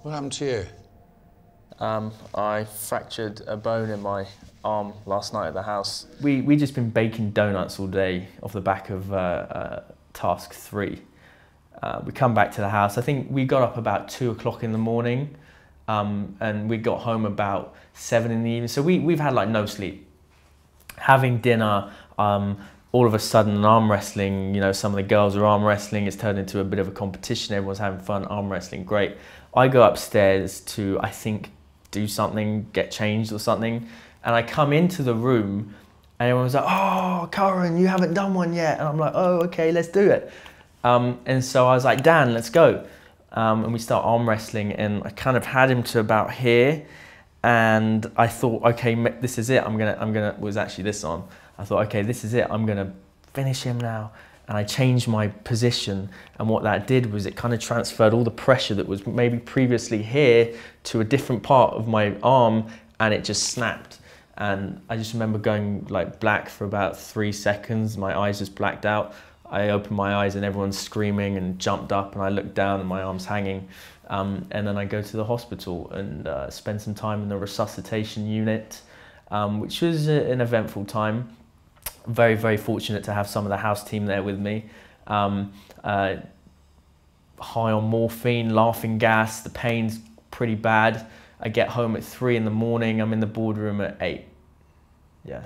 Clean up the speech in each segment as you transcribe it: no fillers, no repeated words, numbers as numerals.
What happened to you? I fractured a bone in my arm last night at the house. We just been baking donuts all day off the back of task 3. We come back to the house. I think we got up about 2 o'clock in the morning, and we got home about 7 in the evening. So we've had like no sleep. Having dinner, all of a sudden arm wrestling, you know, some of the girls are arm wrestling. It's turned into a bit of a competition. Everyone's having fun, arm wrestling, great. I go upstairs to, I think, do something, get changed or something. And I come into the room and everyone's like, oh, Kurran, you haven't done one yet. And I'm like, oh, okay, let's do it. And so I was like, Dan, let's go. And we start arm wrestling, and I kind of had him to about here. And I thought, okay, this is it. Was actually this on. I thought, okay, this is it. I'm gonna finish him now. And I changed my position. And what that did was it kind of transferred all the pressure that was maybe previously here to a different part of my arm, and it just snapped. And I just remember going like black for about 3 seconds. My eyes just blacked out. I opened my eyes and everyone's screaming, and jumped up, and I looked down and my arm's hanging. And then I go to the hospital and spend some time in the resuscitation unit, which was an eventful time. Very, very fortunate to have some of the house team there with me. High on morphine, laughing gas, the pain's pretty bad. I get home at 3 in the morning, I'm in the boardroom at 8. Yeah.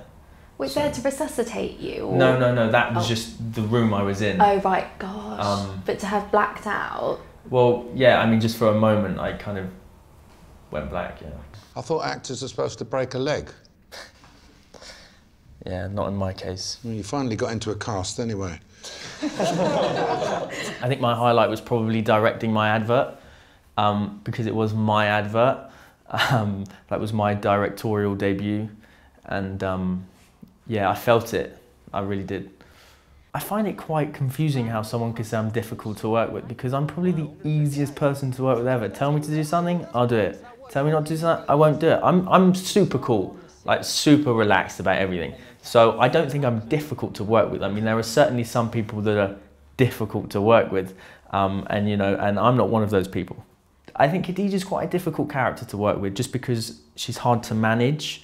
Was there to resuscitate you? Or? No, that was just the room I was in. Oh, right, gosh. But to have blacked out? Well, yeah, I mean, just for a moment, I kind of went black, yeah. I thought actors are supposed to break a leg. Yeah, not in my case. Well, you finally got into a cast anyway. I think my highlight was probably directing my advert, because it was my advert. That was my directorial debut, and yeah, I felt it. I really did. I find it quite confusing how someone could say I'm difficult to work with, because I'm probably the easiest person to work with ever. Tell me to do something, I'll do it. Tell me not to do something, I won't do it. I'm super cool, like super relaxed about everything. So I don't think I'm difficult to work with. I mean, there are certainly some people that are difficult to work with, and you know, and I'm not one of those people. I think Khadija's quite a difficult character to work with, just because she's hard to manage.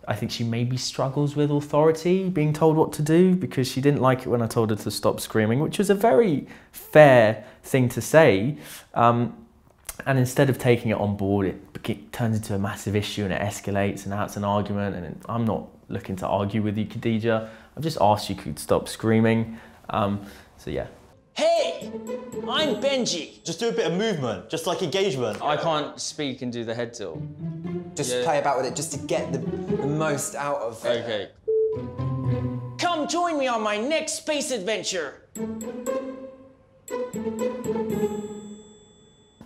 I think she maybe struggles with authority, being told what to do, because she didn't like it when I told her to stop screaming, which was a very fair thing to say. And instead of taking it on board, it turns into a massive issue, and it escalates, and now it's an argument, and I'm not looking to argue with you, Khadija. I've just asked you to stop screaming. So yeah. Hey, I'm Benji. Just do a bit of movement, just like engagement. I can't speak and do the head tilt. Just play about with it, just to get the most out of it. Okay. Come join me on my next space adventure.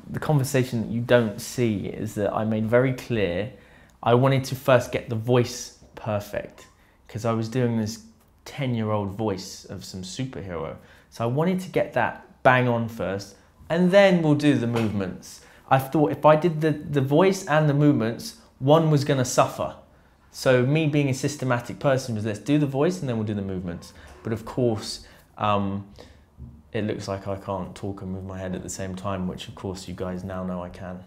The conversation that you don't see is that I made very clear I wanted to first get the voice perfect, because I was doing this 10-year-old voice of some superhero. So I wanted to get that bang on first, and then we'll do the movements. I thought if I did the voice and the movements, one was going to suffer. So me being a systematic person was, let's do the voice and then we'll do the movements. But of course, it looks like I can't talk and move my head at the same time, which of course you guys now know I can.